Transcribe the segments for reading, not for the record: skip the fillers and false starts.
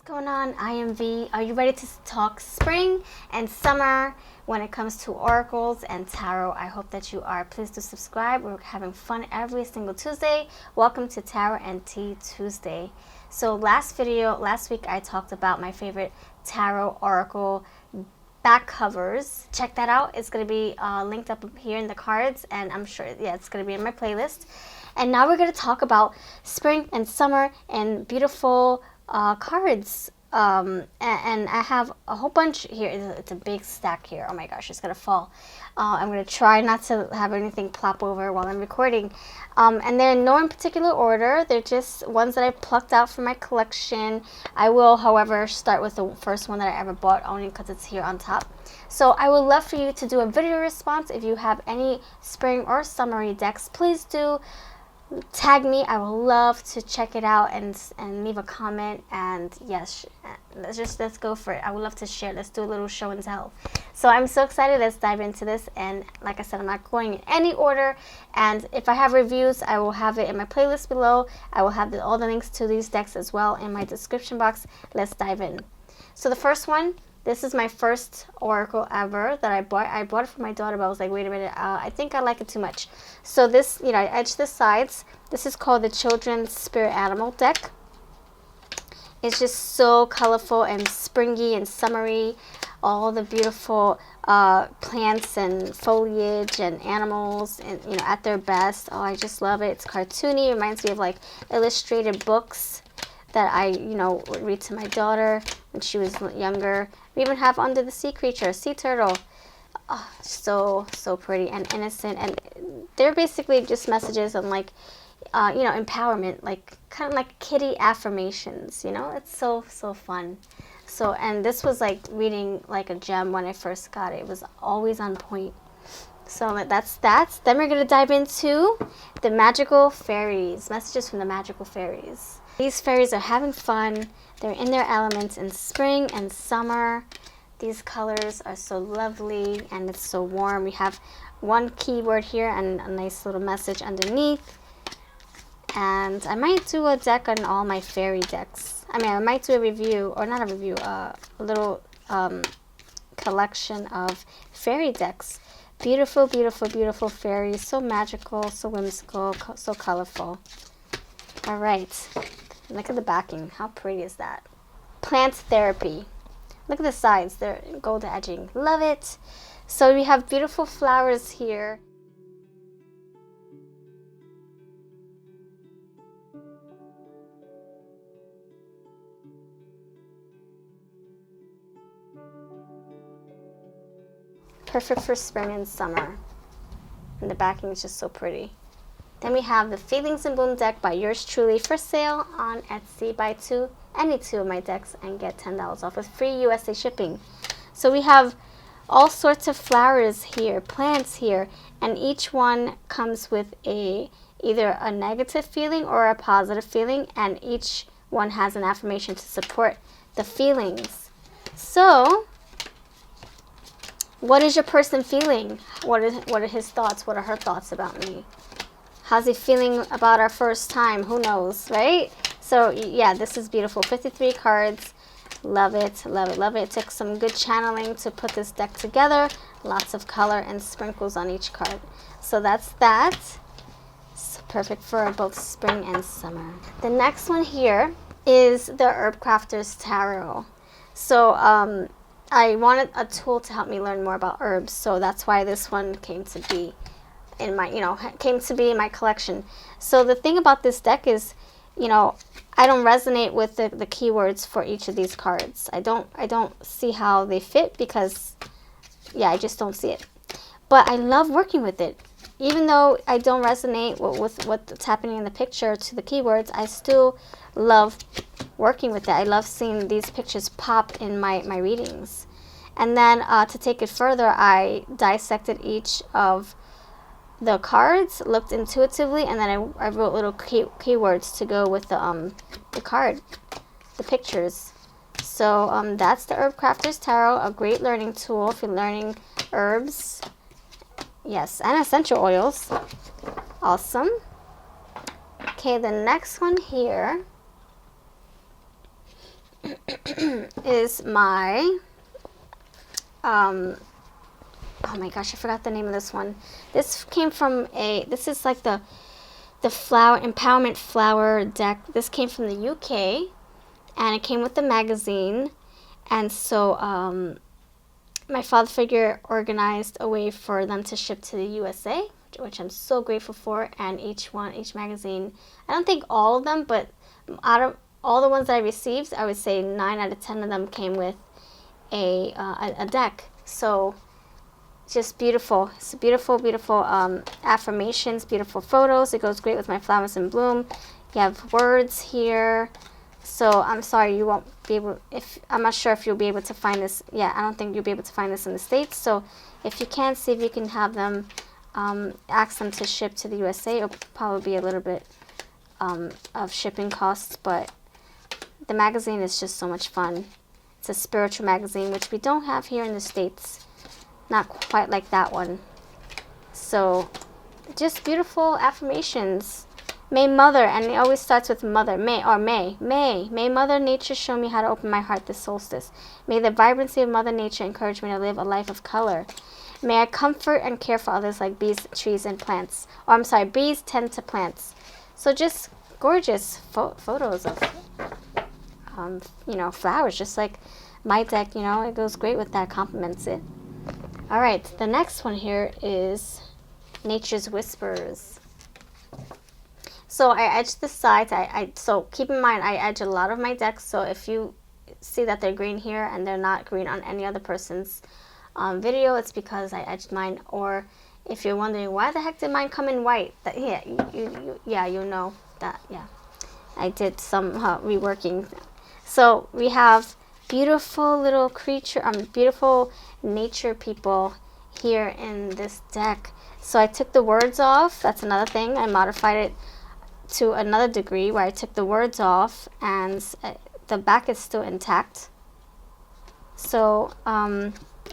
going on? I am V. Are you ready to talk spring and summer when it comes to oracles and tarot? I hope that you are. Please do subscribe. We're having fun every single Tuesday. Welcome to Tarot and Tea Tuesday. So last week I talked about my favorite tarot oracle back covers. Check that out. It's going to be linked up here in the cards, and I'm sure, it's going to be in my playlist. And now we're going to talk about spring and summer and beautiful cards. And I have a whole bunch here. It's a big stack here. Oh my gosh, it's going to fall. I'm going to try not to have anything plop over while I'm recording. And they're in no particular order. They're just ones that I plucked out from my collection. I will, however, start with the first one that I ever bought, only because it's here on top. So I would love for you to do a video response. If you have any spring or summery decks, please do tag me. I would love to check it out and leave a comment. And yes, let's go for it. I would love to share. Let's do a little show and tell. So I'm so excited. Let's dive into this. And like I said, I'm not going in any order. And if I have reviews, I will have it in my playlist below. I will have all the links to these decks as well in my description box. Let's dive in. So the first one, this is my first oracle ever that I bought. I bought it for my daughter, but I was like, wait a minute, I think I like it too much. So this, I edged the sides. This is called the Children's Spirit Animal deck. It's just so colorful and springy and summery. All the beautiful plants and foliage and animals, and at their best. Oh, I just love it. It's cartoony. It reminds me of like illustrated books that I, would read to my daughter when she was younger. We even have Under the Sea Creature, sea turtle. Oh, so pretty and innocent. And they're basically just messages on like, empowerment, like kind of like kitty affirmations. It's so fun. So, and this was like reading like a gem when I first got it. It was always on point. So that's that. Then we're gonna dive into the magical fairies. Messages from the magical fairies. These fairies are having fun. They're in their elements in spring and summer. These colors are so lovely and it's so warm. We have one keyword here and a nice little message underneath. And I might do a deck on all my fairy decks. I might do a review, or not a review, a little collection of fairy decks. Beautiful, beautiful, beautiful fairies. So magical, so whimsical, so colorful. All right. Look at the backing. How pretty is that? Plant therapy. Look at the sides. They're gold edging. Love it. So we have beautiful flowers here. Perfect for spring and summer. And the backing is just so pretty. Then we have the Feelings in Bloom deck by yours truly for sale on Etsy. Buy any two of my decks and get $10 off with free USA shipping. So we have all sorts of flowers here, plants here, and each one comes with either a negative feeling or a positive feeling, and each one has an affirmation to support the feelings. So what is your person feeling? What are his thoughts? What are her thoughts about me? How's he feeling about our first time? Who knows, right? So yeah, this is beautiful. 53 cards. Love it, love it, love it. It took some good channeling to put this deck together. Lots of color and sprinkles on each card. So that's that. It's perfect for both spring and summer. The next one here is the Herb Crafter's Tarot. So I wanted a tool to help me learn more about herbs, so that's why this one came to be in my, in my collection. So the thing about this deck is, I don't resonate with the keywords for each of these cards. I don't see how they fit because, I just don't see it. But I love working with it. Even though I don't resonate with what's happening in the picture to the keywords, I still love working with it. I love seeing these pictures pop in my readings. And then to take it further, I dissected each of the cards, looked intuitively, and then I wrote little keywords to go with the card, the pictures. So that's the Herb Crafter's Tarot, a great learning tool if you're learning herbs. Yes, and essential oils. Awesome. Okay, the next one here is my, oh my gosh, I forgot the name of this one. This came from this is like the flower, empowerment flower deck. This came from the UK, and it came with the magazine. And so my father figure organized a way for them to ship to the USA, which I'm so grateful for. And each magazine, I don't think all of them, but out of all the ones that I received, I would say 9 out of 10 of them came with a deck. So just beautiful. It's beautiful, beautiful affirmations, beautiful photos. It goes great with my flowers in bloom. You have words here. So I'm sorry you won't be able, I'm not sure if you'll be able to find this. Yeah, I don't think you'll be able to find this in the States. So if you can, see if you can have them, ask them to ship to the USA. It'll probably be a little bit of shipping costs, but the magazine is just so much fun. It's a spiritual magazine, which we don't have here in the States. Not quite like that one. So just beautiful affirmations. May Mother, and it always starts with Mother. May Mother Nature show me how to open my heart this solstice. May the vibrancy of Mother Nature encourage me to live a life of color. May I comfort and care for others like bees, trees, and plants. Or I'm sorry, bees tend to plants. So just gorgeous photos of, you know, flowers, just like my deck, you know, it goes great with that, complements it. All right, the next one here is Nature's Whispers. So I edged the sides. So keep in mind, I edge a lot of my decks. So if you see that they're green here and they're not green on any other person's video, it's because I edged mine. Or if you're wondering why the heck did mine come in white, that you know that, yeah, I did some reworking. So we have beautiful little creature, beautiful nature people here in this deck. So I took the words off. That's another thing. I modified it to another degree where I took the words off, and the back is still intact. So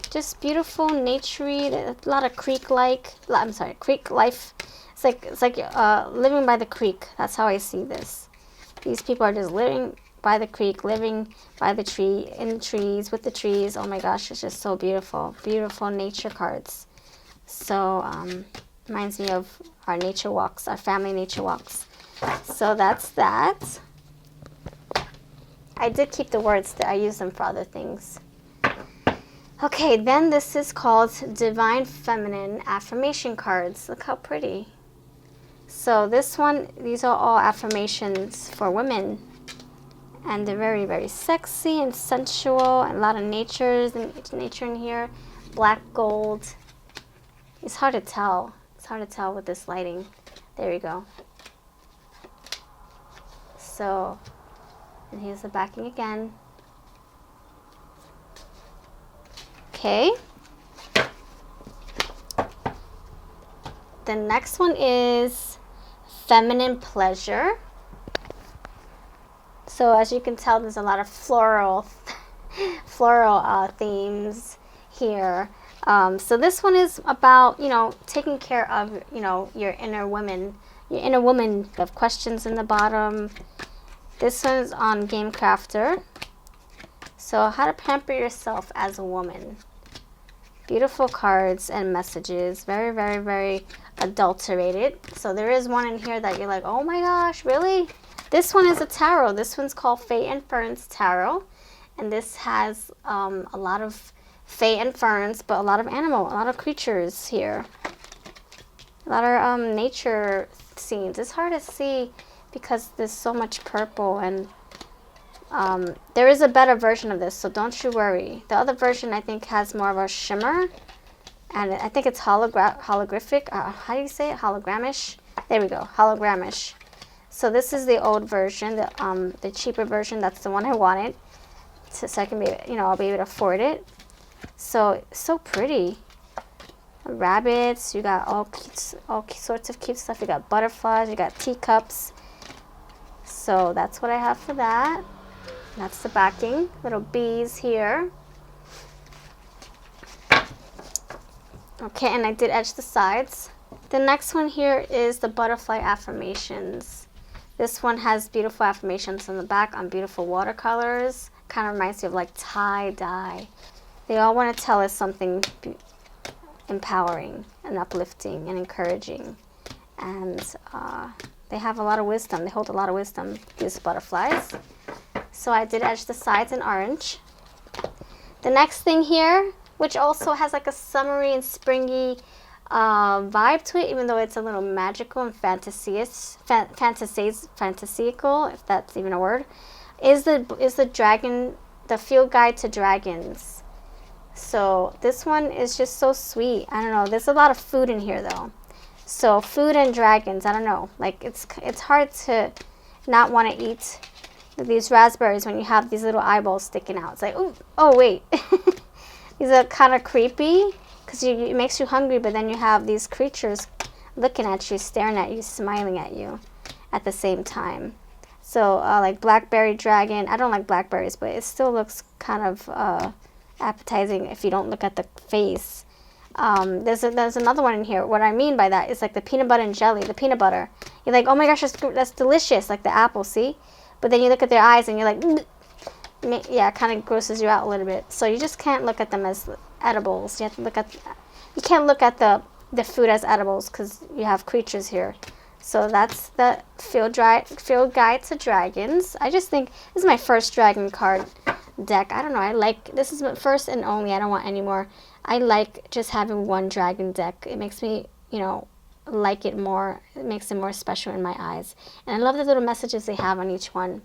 just beautiful, naturey, a lot of creek life. It's like living by the creek. That's how I see this. These people are just living by the creek, living by the tree, in trees, with the trees. Oh my gosh, it's just so beautiful. Beautiful nature cards. So reminds me of our nature walks, our family nature walks. So that's that. I did keep the words there. I use them for other things. Okay, then this is called Divine Feminine Affirmation Cards. Look how pretty. So this one, these are all affirmations for women. And they're very, very sexy and sensual, and a lot of nature in here. Black gold. It's hard to tell. It's hard to tell with this lighting. There we go. So, and here's the backing again. Okay. The next one is Feminine Pleasure. So as you can tell, there's a lot of floral themes here. So this one is about, you know, taking care of, you know, your inner woman. Your inner woman. You have questions in the bottom. This one's on Game Crafter. So how to pamper yourself as a woman. Beautiful cards and messages. Very, very, very adulterated. So there is one in here that you're like, oh my gosh, really? This one is a tarot. This one's called Fae Ferns Tarot. And this has a lot of fae and ferns, but a lot of animal, a lot of creatures here. A lot of nature scenes. It's hard to see because there's so much purple, and there is a better version of this, so don't you worry. The other version I think has more of a shimmer, and I think it's holographic. How do you say it? Hologramish? There we go, hologramish. So this is the old version, the cheaper version. That's the one I wanted, so I can be, you know, I'll be able to afford it. So pretty. Rabbits. You got all sorts of cute stuff. You got butterflies. You got teacups. So that's what I have for that. That's the backing. Little bees here. Okay, and I did edge the sides. The next one here is the butterfly affirmations. This one has beautiful affirmations on the back on beautiful watercolors. kind of reminds me of like tie-dye. They all want to tell us something empowering and uplifting and encouraging. And they have a lot of wisdom. They hold a lot of wisdom, these butterflies. So I did edge the sides in orange. The next thing here, which also has like a summery and springy vibe to it, even though it's a little magical and fantasical, if that's even a word, is the dragon, the field guide to dragons. So this one is just so sweet. I don't know. There's a lot of food in here though. So food and dragons. I don't know. Like it's hard to not want to eat these raspberries when you have these little eyeballs sticking out. It's like, ooh, oh wait, these are kind of creepy because it makes you hungry, but then you have these creatures looking at you, staring at you, smiling at you at the same time. So like blackberry dragon. I don't like blackberries, but it still looks kind of appetizing if you don't look at the face. There's another one in here. What I mean by that is like the peanut butter and jelly, the peanut butter. You're like, oh my gosh, that's delicious, like the apple, see? But then you look at their eyes and you're like, yeah, it kind of grosses you out a little bit. So you just can't look at them as edibles. You have to you can't look at the food as edibles because you have creatures here. So that's the field guide to dragons. I just think this is my first dragon card deck. I don't know. This is my first and only. I don't want any more. I like just having one dragon deck. It makes me, like it more. It makes it more special in my eyes. And I love the little messages they have on each one.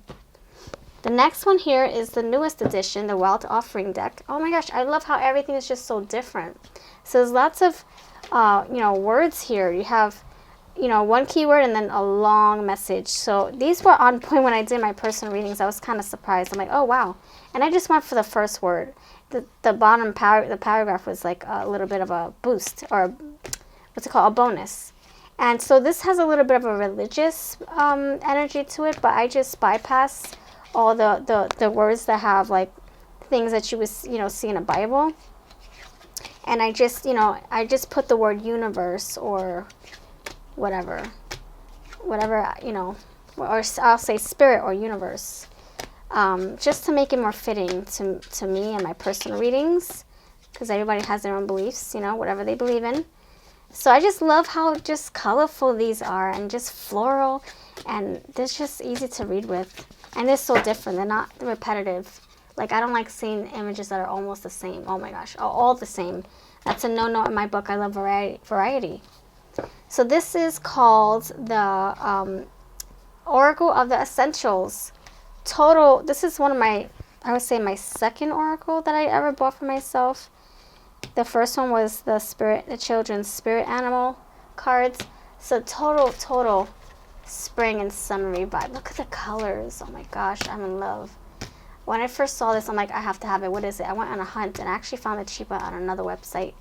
The next one here is the newest edition, the Wild Offering deck. Oh my gosh, I love how everything is just so different. So there's lots of, words here. You have, one keyword and then a long message. So these were on point when I did my personal readings. I was kind of surprised. I'm like, oh wow. And I just went for the first word. The bottom the paragraph was like a little bit of a boost, or what's it called, a bonus. And so this has a little bit of a religious energy to it, but I just bypass all the words that have like things that you would see in a Bible, and I just put the word universe or whatever, or I'll say spirit or universe, just to make it more fitting to me and my personal readings, because everybody has their own beliefs, whatever they believe in. So I just love how just colorful these are and just floral, and they're just easy to read with. And they're so different. They're not repetitive. Like, I don't like seeing images that are almost the same. Oh my gosh, all the same. That's a no-no in my book. I love variety. So this is called the Oracle of the Essentials. Total, this is one of my, I would say my second oracle that I ever bought for myself. The first one was the children's spirit animal cards. So total spring and summery vibe. Look at the colors. Oh my gosh, I'm in love. When I first saw this, I'm like, I have to have it. What is it? I went on a hunt and I actually found it cheaper on another website,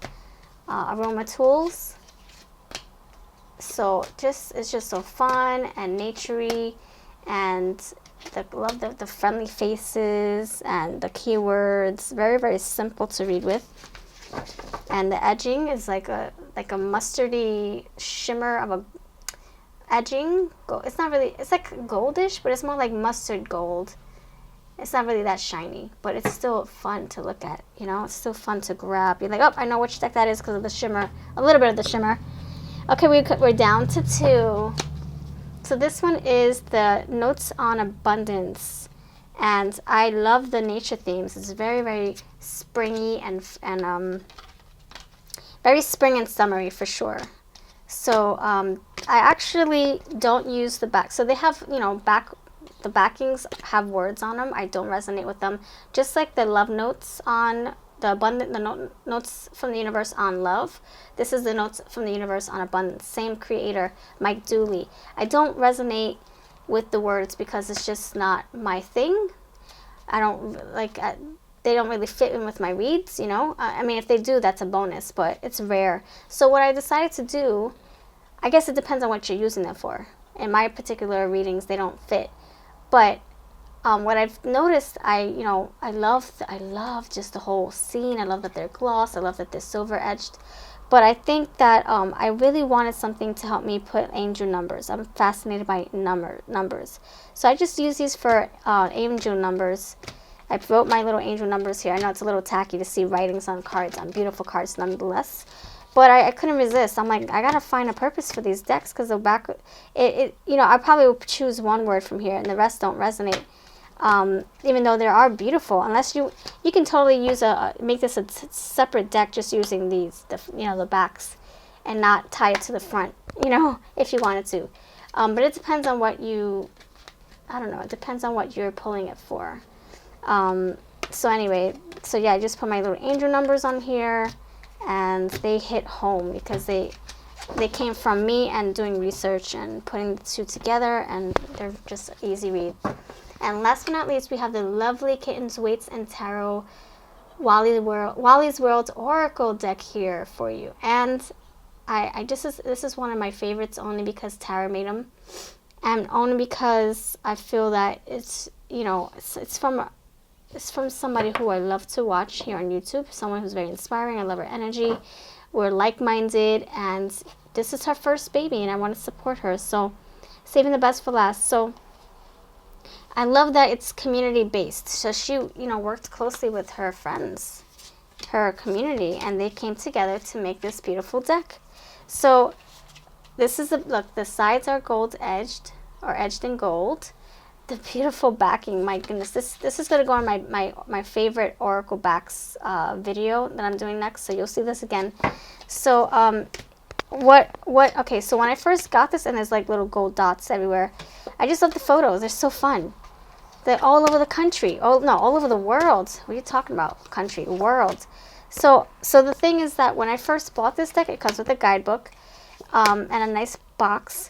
Aroma Tools. So it's just so fun and naturey, and love the friendly faces and the keywords. Very, very simple to read with. And the edging is like a mustardy shimmer of a edging. It's not really, it's like goldish, but it's more like mustard gold. It's not really that shiny, but it's still fun to look at, it's still fun to grab. You're like, oh, I know which deck that is because of the shimmer, a little bit of the shimmer. Okay, we're down to 2. So this one is the Notes on Abundance, and I love the nature themes. It's very, very springy and very spring and summery for sure. So I actually don't use the back. So they have, the backings have words on them. I don't resonate with them. Just like the love notes on the notes from the universe on love. This is the notes from the universe on abundance. Same creator, Mike Dooley. I don't resonate with the words because it's just not my thing. I don't like. They don't really fit in with my reads, I mean, if they do, that's a bonus, but it's rare. So what I decided to do, I guess it depends on what you're using them for. In my particular readings, they don't fit. But what I've noticed, I love just the whole scene. I love that they're gloss. I love that they're silver edged. But I think that I really wanted something to help me put angel numbers. I'm fascinated by numbers. So I just use these for angel numbers. I wrote my little angel numbers here. I know it's a little tacky to see writings on cards, on beautiful cards nonetheless. But I couldn't resist. I'm like, I gotta find a purpose for these decks, because the back, you know, I probably would choose one word from here and the rest don't resonate. Even though they are beautiful, unless you can totally use make this a separate deck just using these, you know, the backs, and not tie it to the front, you know, if you wanted to. But it depends on what you, I don't know, it depends on what you're pulling it for. So anyway, so yeah, I just put my little angel numbers on here, and they hit home because they came from me and doing research and putting the two together, and they're just an easy read. And last but not least, we have the lovely Kittens, Weights, and Tarot Wally's World Oracle deck here for you. And this is one of my favorites, only because Tarot made them, and only because I feel that it's, you know, it's from somebody who I love to watch here on YouTube, someone who's very inspiring. I love her energy. We're like-minded, and this is her first baby, and I want to support her. So saving the best for last. So I love that it's community-based. So she, you know, worked closely with her friends, her community, and they came together to make this beautiful deck. So this is look, the sides are gold edged, or edged in gold. The beautiful backing, my goodness, this is going to go on my favorite Oracle backs video that I'm doing next, so you'll see this again. So okay, so when I first got this, and there's like little gold dots everywhere, I just love the photos. They're so fun. They're all over the country. Oh no, all over the world. What are you talking about? Country, world. So the thing is that when I first bought this deck, it comes with a guidebook and a nice box.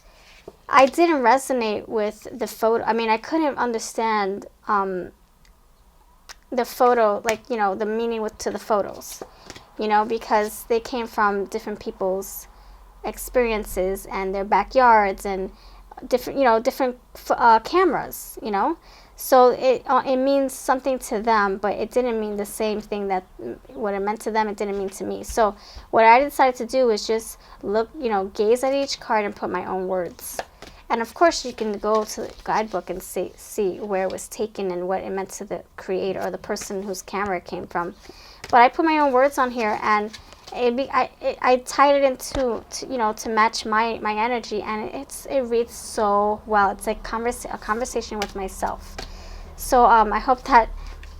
I didn't resonate with the photo. I mean, I couldn't understand the photo, like, you know, the meaning to the photos, you know, because they came from different people's experiences and their backyards and different, you know, different cameras, you know. So it means something to them, but it didn't mean the same thing that what it meant to them, it didn't mean to me. So what I decided to do was just look, you know, gaze at each card and put my own words. And of course you can go to the guidebook and see where it was taken and what it meant to the creator or the person whose camera it came from. But I put my own words on here, and I tied it into, you know, to match my energy, and it reads so well. It's like a conversation with myself. So I hope that,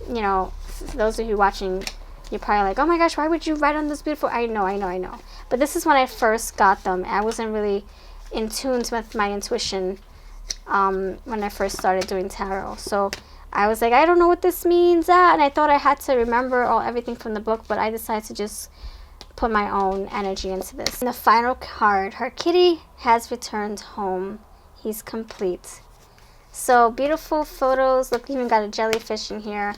you know, for those of you watching, you're probably like, oh my gosh, why would you write on this beautiful? I know. But this is when I first got them. I wasn't really in tune with my intuition when I first started doing tarot. So I was like, I don't know what this means, and I thought I had to remember everything from the book, but I decided to just put my own energy into this. And the final card, her kitty has returned home. He's complete. So beautiful photos. Look, even got a jellyfish in here,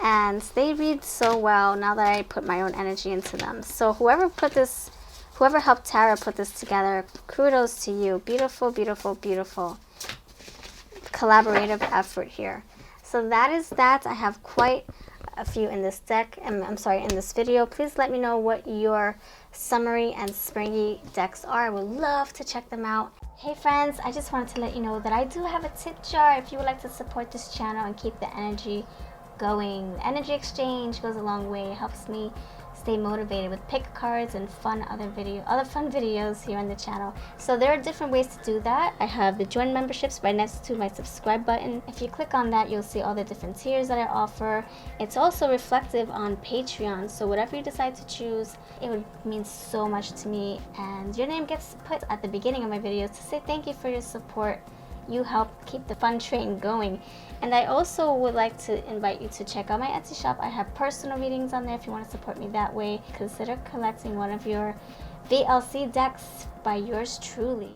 and they read so well now that I put my own energy into them. So whoever helped Tara put this together, kudos to you. Beautiful, beautiful, beautiful collaborative effort here. So that is that. I have quite a few in this deck, and I'm sorry, in this video. Please let me know what your summery and springy decks are. I would love to check them out. Hey friends, I just wanted to let you know that I do have a tip jar if you would like to support this channel and keep the energy going. Energy exchange goes a long way. It helps me stay motivated with pick cards and other fun videos here on the channel. So there are different ways to do that. I have the join memberships right next to my subscribe button. If you click on that, you'll see all the different tiers that I offer. It's also reflective on Patreon, so whatever you decide to choose, it would mean so much to me, and your name gets put at the beginning of my videos to say thank you for your support. You help keep the fun train going. And I also would like to invite you to check out my Etsy shop. I have personal readings on there if you want to support me that way. Consider collecting one of your VLC decks by yours truly.